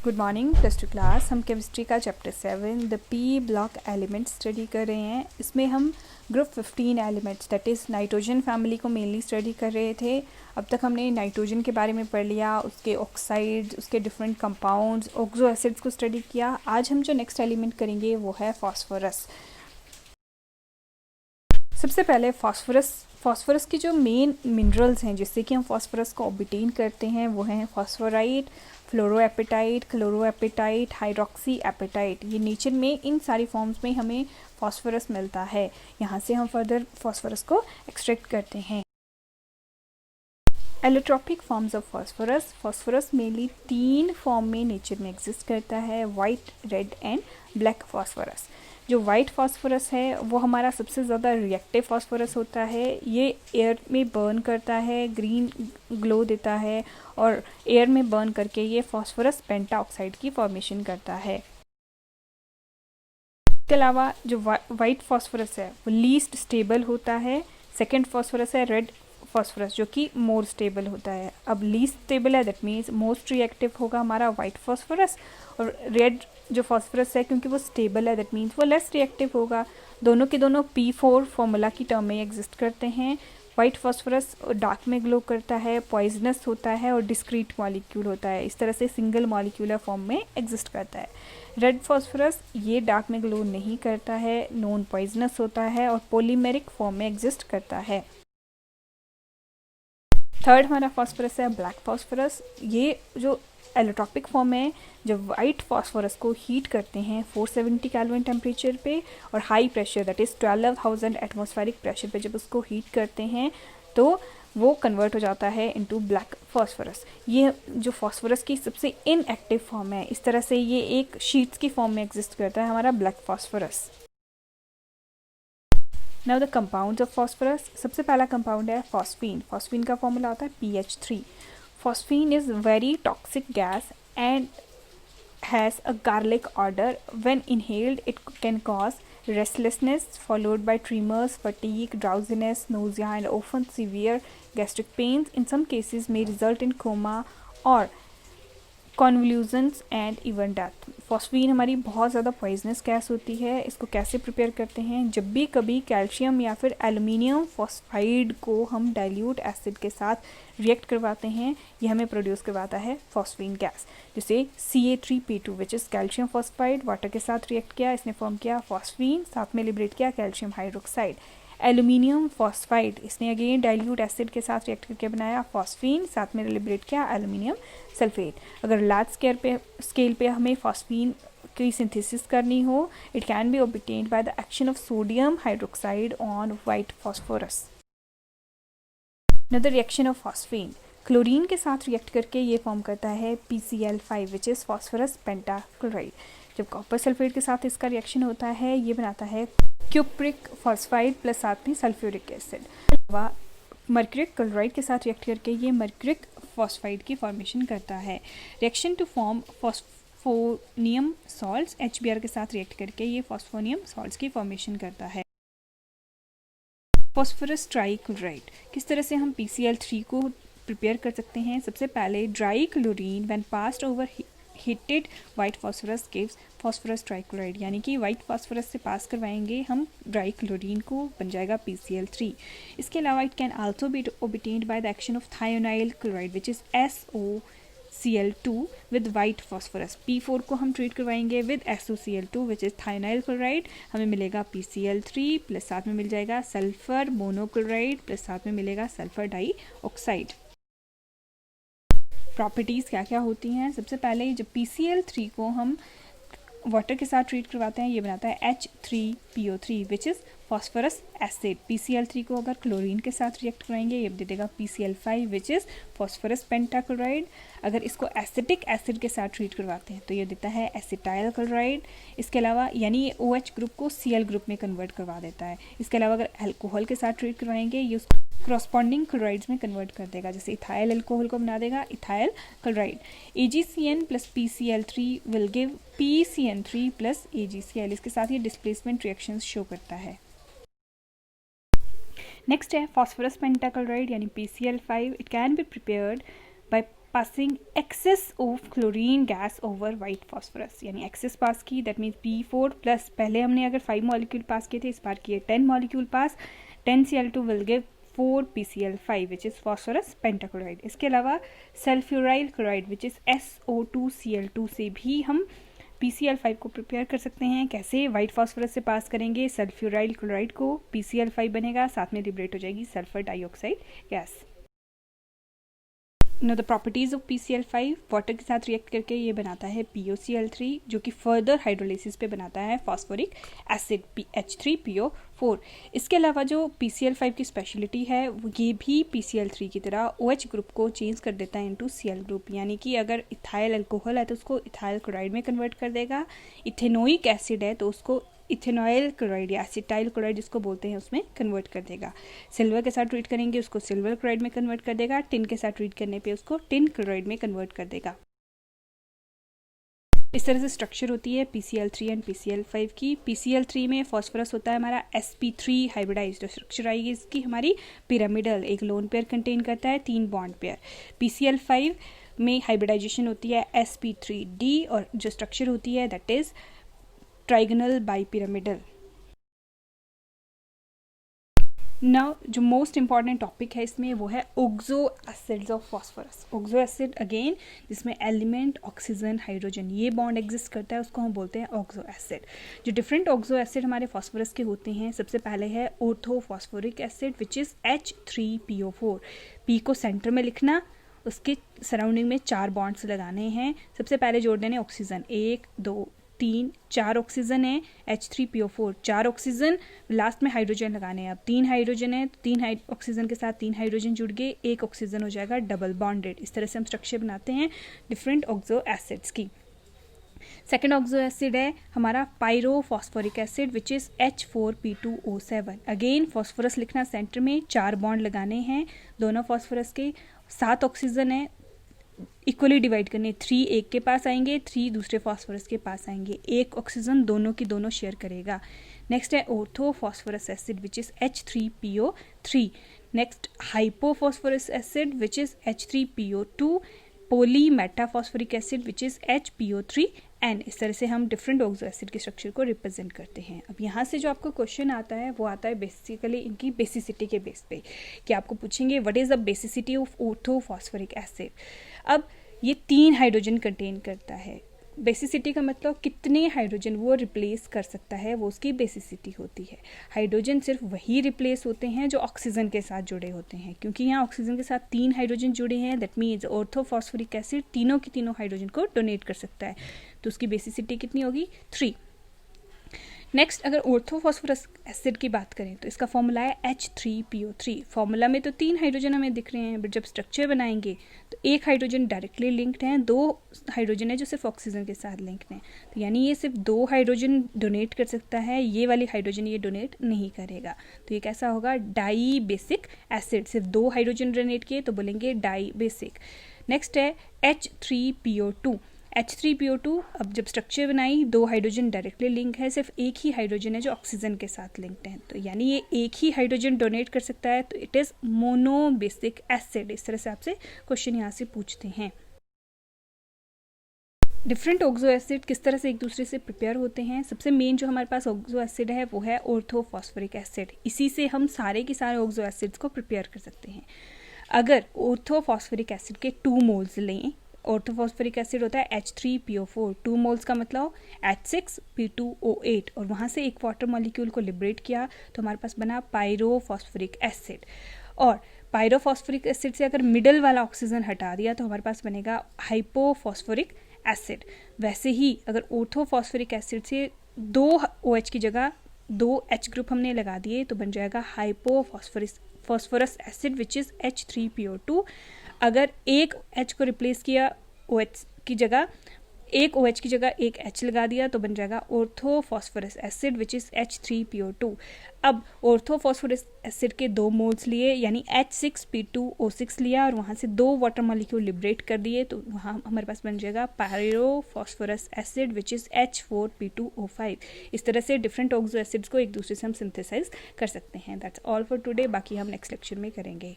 Good morning plus two class. हम chemistry का chapter 7 the P block elements study कर रहे हैं। इसमें हम group 15 elements that is nitrogen family को मेनली स्टडी कर रहे थे। अब तक हमने नाइट्रोजन के बारे में पढ़ लिया, उसके ऑक्साइड्स, उसके डिफरेंट कंपाउंड्स, ऑक्सो एसिड्स को स्टडी किया। आज हम जो नेक्स्ट एलिमेंट करेंगे वो है फास्फोरस। सबसे पहले फास्फोरस की जो मेन मिनरल्स हैं जिससे कि हम फास्फोरस को ऑब्टेन करते हैं वो हैं फास्फोराइट, फ्लोरोएपेटाइट, क्लोरोएपेटाइट, हाइड्रोक्सी एपेटाइट। ये नेचर में इन सारी फॉर्म्स में हमें फास्फोरस मिलता है। यहाँ से हम फर्दर फास्फोरस को एक्सट्रैक्ट करते हैं। Allotropic forms of phosphorus mainly 3 form में नेचर में एग्जिस्ट करता है, white, red and black phosphorus. जो वाइट फास्फोरस है वो हमारा सबसे ज़्यादा रिएक्टिव फास्फोरस होता है। ये एयर में बर्न करता है, ग्रीन ग्लो देता है और एयर में बर्न करके ये फास्फोरस पेंटाऑक्साइड की फॉर्मेशन करता है। इसके अलावा जो वाइट फास्फोरस है वो लीस्ट स्टेबल होता है। सेकेंड फास्फोरस है रेड फास्फोरस जो कि मोर स्टेबल होता है। अब लीस्ट स्टेबल है दैट मीन्स मोस्ट रिएक्टिव होगा हमारा वाइट फास्फोरस, और रेड जो फास्फोरस है क्योंकि वो स्टेबल है दैट मीन्स वो लेस रिएक्टिव होगा। दोनों के दोनों P4 फॉर्मूला की टर्म में एग्जिस्ट करते हैं। वाइट फास्फोरस डार्क में ग्लो करता है, पॉइजनस होता है और डिस्क्रीट मॉलिक्यूल होता है। इस तरह से सिंगल मॉलिक्यूलर फॉर्म में एग्जिस्ट करता है। रेड फास्फोरस ये डार्क में ग्लो नहीं करता है, नॉन पॉइजनस होता है और पॉलीमेरिक फॉर्म में एग्जिस्ट करता है। थर्ड हमारा फास्फोरस है ब्लैक फास्फोरस। ये जो एलोट्रॉपिक फॉर्म है, जब वाइट फास्फोरस को हीट करते हैं 470 केल्विन टेम्परेचर पे और high pressure that is 12,000 atmospheric pressure पे जब उसको हीट करते हैं तो वो कन्वर्ट हो जाता है इनटू ब्लैक फास्फोरस। ये जो फास्फोरस की सबसे इनएक्टिव फॉर्म है, इस तरह से ये एक शीट्स की फॉर्म में एग्जिस्ट करता है हमारा black phosphorus. Now the compounds of phosphorus. सबसे पहला कंपाउंड है फॉस्फीन। फॉस्फीन का फॉर्मूला होता है PH3। Phosphine is very toxic gas and has a garlic odor. When inhaled, it can cause restlessness followed by tremors, fatigue, drowsiness, nausea, and often severe gastric pains. In some cases, may result in coma or convulsions and even death. Phosphine हमारी बहुत ज़्यादा poisonous gas होती है। इसको कैसे prepare करते हैं? जब भी कभी कैल्शियम या फिर एल्युमिनियम फॉस्फाइड को हम डाइल्यूट एसिड के साथ रिएक्ट करवाते हैं, ये हमें प्रोड्यूस करवाता है फॉस्फीन गैस। जैसे Ca3P2 which is calcium phosphide, water के साथ रिएक्ट किया, इसने फॉर्म किया फॉस्फीन, साथ में लिबरेट किया कैल्शियम हाइड्रोक्साइड। एल्यूमिनियम फॉस्फाइड, इसने अगेन डाइल्यूट एसिड के साथ रिएक्ट करके बनाया फॉस्फीन, साथ में लिबरेट किया एल्यूमिनियम सल्फेट। अगर लार्ज स्केल पे हमें फॉस्फीन की सिंथेसिस करनी हो, it can B obtained by the action of sodium hydroxide on white phosphorus. Another reaction of phosphine, chlorine के साथ रिएक्ट करके ये फॉर्म करता है PCl5 which is phosphorus pentachloride. जब कॉपर सल्फेट के साथ इसका रिएक्शन होता है ये बनाता है क्यूप्रिक फॉस्फाइड प्लस साथ में सल्फ्यूरिक एसिड। मर्क्यूरिक क्लोराइड के साथ रिएक्ट करके ये मर्क्यूरिक फॉस्फाइड की फॉर्मेशन करता है। Reaction to form phosphonium salts, HBr के साथ रिएक्ट करके ये फॉस्फोनियम सॉल्ट्स की फॉर्मेशन करता है। फॉस्फोरस ट्राईक्लोराइड, किस तरह से हम PCl3 को प्रिपेयर कर सकते हैं? सबसे पहले dry chlorine when passed over heated white phosphorus gives phosphorus trichloride, यानी कि वाइट फास्फोरस से पास करवाएंगे हम ड्राई क्लोरीन को, बन जाएगा PCl3। इसके अलावा it can also be obtained by the action of thionyl chloride which is SOCl2 with white phosphorus. P4 को हम ट्रीट करवाएंगे with SOCl2 which is thionyl chloride, हमें मिलेगा PCl3 प्लस साथ में मिल जाएगा सल्फर मोनोक्लोराइड प्लस साथ में मिलेगा सल्फर डाइऑक्साइड। प्रॉपर्टीज़ क्या क्या होती हैं? सबसे पहले जब PCl3 को हम वाटर के साथ ट्रीट करवाते हैं ये बनाता है H3PO3 which is phosphorous acid. PCl3 को अगर क्लोरीन के साथ रिएक्ट कराएंगे ये दे देगा PCl5 which is phosphorus pentachloride. अगर इसको एसिटिक एसिड के साथ ट्रीट करवाते हैं तो ये देता है एसिटाइल क्लोराइड। इसके अलावा यानी ये OH ग्रुप को Cl ग्रुप में कन्वर्ट करवा देता है। इसके अलावा अगर अल्कोहल के साथ ट्रीट करवाएंगे ये उसको क्रॉसपॉन्डिंग क्लोराइड्स में कन्वर्ट कर देगा, जैसे इथाइल अल्कोहल को बना देगा ethyl chloride. AgCN plus PCl3 will give PCN3 plus AgCl। इसके साथ ये डिस्प्लेसमेंट रिएक्शंस शो करता है। नेक्स्ट है फॉस्फोरस पेंटाक्लोराइड यानी PCl5। It can be prepared by passing excess of chlorine gas over white phosphorus, यानी एक्सेस पास की, that means P4 plus, पहले हमने अगर 5 मॉलिक्यूल पास किए थे, इस बार किए 10 molecule pass, 10 Cl2 will give 4 PCl5 which is phosphorus pentachloride. इसके अलावा sulphuryl chloride which is SO2Cl2 से भी हम PCl5 को प्रिपेयर कर सकते हैं। कैसे? वाइट फॉस्फोरस से पास करेंगे सल्फ्यूराइल क्लोराइड को, PCl5 बनेगा, साथ में लिबरेट हो जाएगी sulphur dioxide gas. Know the properties of PCl5, water के साथ रिएक्ट करके ये बनाता है POCl3 जो कि फर्दर हाइड्रोलिसिस पे बनाता है फॉस्फोरिक एसिड H3PO4। इसके अलावा जो PCl5 की स्पेशलिटी है वो ये भी PCl3 की तरह OH ग्रुप को चेंज कर देता है इनटू Cl ग्रुप, यानी कि अगर इथाइल अल्कोहल है तो उसको इथाइल क्लोराइड में कन्वर्ट कर देगा, इथेनोइक एसिड है तो उसको इथेनॉइल क्लोराइड या एसिटाइल क्लोराइड जिसको बोलते हैं उसमें कन्वर्ट कर देगा। सिल्वर के साथ ट्रीट करेंगे उसको सिल्वर क्लोराइड में कन्वर्ट कर देगा, टिन के साथ ट्रीट करने पे उसको टिन क्लोराइड में कन्वर्ट कर देगा। इस तरह से स्ट्रक्चर होती है PCl3 एंड PCl5 की। PCl3 में फॉस्फोरस होता है हमारा sp3 हाइब्रिडाइज्ड, स्ट्रक्चर आएगी इसकी हमारी पिरामिडल, एक लोन पेयर कंटेन करता है 3 बॉन्ड पेयर। PCl5 में हाइब्रिडाइजेशन होती है sp3d और जो स्ट्रक्चर होती है that is trigonal bipyramidal. Now जो मोस्ट इंपॉर्टेंट टॉपिक है इसमें वो है oxo acids of phosphorus. Oxo acid again जिसमें एलिमेंट ऑक्सीजन हाइड्रोजन ये बॉन्ड एग्जिस्ट करता है उसको हम बोलते हैं ऑक्सो एसिड। जो डिफरेंट ऑक्सो एसिड हमारे फॉस्फोरस के होते हैं, सबसे पहले है orthophosphoric acid which is H3PO4। P को सेंटर में लिखना, उसके सराउंडिंग में 4 बॉन्ड्स लगाने हैं। सबसे पहले जोड़ देने ऑक्सीजन, 1 2 3 4 ऑक्सीजन है, H3PO4 4 ऑक्सीजन, लास्ट में हाइड्रोजन लगाने हैं। अब 3 हाइड्रोजन है तो 3 ऑक्सीजन के साथ 3 हाइड्रोजन जुड़ गए, 1 ऑक्सीजन हो जाएगा डबल बॉन्डेड। इस तरह से हम स्ट्रक्चर बनाते हैं डिफरेंट ऑक्सो एसिड्स की। सेकेंड ऑक्सो एसिड है हमारा pyrophosphoric acid which is H4P2O7। Again phosphorus लिखना सेंटर में, 4 बॉन्ड लगाने हैं दोनों फॉस्फोरस के, 7 ऑक्सीजन है, इक्वली डिवाइड करने, 3 एक के पास आएंगे, 3 दूसरे फॉस्फोरस के पास आएंगे, 1 ऑक्सीजन दोनों की दोनों शेयर करेगा। नेक्स्ट है orthophosphorus acid which is H3PO3। Next hypophosphorus acid which is H3PO2। Poly metaphosphoric acid which is HPO3N। इस तरह से हम डिफरेंट ऑक्सो एसिड के स्ट्रक्चर को रिप्रेजेंट करते हैं। अब यहाँ से जो आपको क्वेश्चन आता है वो आता है बेसिकली इनकी बेसिसिटी के बेस पे, कि आपको पूछेंगे what is the basicity of orthophosphoric acid. अब ये 3 हाइड्रोजन कंटेन करता है। बेसिसिटी का मतलब कितने हाइड्रोजन वो रिप्लेस कर सकता है, वो उसकी बेसिसिटी होती है। हाइड्रोजन सिर्फ वही रिप्लेस होते हैं जो ऑक्सीजन के साथ जुड़े होते हैं, क्योंकि यहाँ ऑक्सीजन के साथ 3 हाइड्रोजन जुड़े हैं, दैट मीन्स ऑर्थोफॉस्फोरिक एसिड तीनों की तीनों हाइड्रोजन को डोनेट कर सकता है, तो उसकी बेसिसिटी कितनी होगी 3। नेक्स्ट अगर ऑर्थोफॉस्फोरस एसिड की बात करें तो इसका फॉर्मूला है H3PO3। फॉर्मूला में तो 3 हाइड्रोजन हमें दिख रहे हैं, बट जब स्ट्रक्चर बनाएंगे तो 1 हाइड्रोजन डायरेक्टली लिंक्ड हैं, 2 हाइड्रोजन है जो सिर्फ ऑक्सीजन के साथ लिंक्ड हैं, तो यानी ये सिर्फ 2 हाइड्रोजन डोनेट कर सकता है, ये वाली हाइड्रोजन ये डोनेट नहीं करेगा, तो ये कैसा होगा डाई बेसिक एसिड। सिर्फ 2 हाइड्रोजन डोनेट किए तो बोलेंगे डाई बेसिक। नेक्स्ट है H3PO2। H3PO2 अब जब स्ट्रक्चर बनाई 2 हाइड्रोजन डायरेक्टली लिंक है, सिर्फ 1 ही हाइड्रोजन है जो ऑक्सीजन के साथ लिंक्ड है, तो यानी ये 1 ही हाइड्रोजन डोनेट कर सकता है, तो इट इज़ मोनोबेसिक एसिड। इस तरह से आपसे क्वेश्चन यहाँ से पूछते हैं। डिफरेंट ऑक्सो एसिड किस तरह से एक दूसरे से प्रिपेयर होते हैं। सबसे मेन जो हमारे पास ऑक्सो एसिड है वो है ऑर्थोफॉस्फोरिक एसिड। इसी से हम सारे के सारे ऑक्सो एसिड्स को प्रिपेयर कर सकते हैं। अगर ऑर्थोफॉस्फोरिक एसिड के 2 मोल्स लें, ऑर्थोफॉस्फोरिक एसिड होता है H3PO4, 2 मोल्स का मतलब H6P2O8, और वहाँ से एक वाटर मॉलिक्यूल को लिबरेट किया तो हमारे पास बना पायरोफॉस्फोरिक एसिड। और पायरोफॉस्फोरिक एसिड से अगर मिडल वाला ऑक्सीजन हटा दिया तो हमारे पास बनेगा हाइपोफॉस्फोरिक एसिड। वैसे ही अगर ऑर्थोफॉस्फोरिक एसिड से 2 OH की जगह 2 H ग्रुप हमने लगा दिए तो बन जाएगा hypophosphorous acid which is H3PO2। अगर एक H को रिप्लेस किया OH की जगह, एक OH की जगह एक H लगा दिया तो बन जाएगा orthophosphorus acid which is H3PO2। अब ऑर्थोफॉस्फोरस एसिड के 2 मोल्स लिए यानी H6P2O6 लिया और वहाँ से 2 वाटर मॉलिक्यूल लिबरेट कर दिए तो वहाँ हमारे पास बन जाएगा पायरोफॉस्फोरस एसिड विच इज़ H4P2O5। इस तरह से डिफरेंट ऑक्सो एसिड्स को एक दूसरे से हम सिंथेसाइज कर सकते हैं। दैट्स ऑल फॉर टुडे, बाकी हम नेक्स्ट लेक्चर में करेंगे।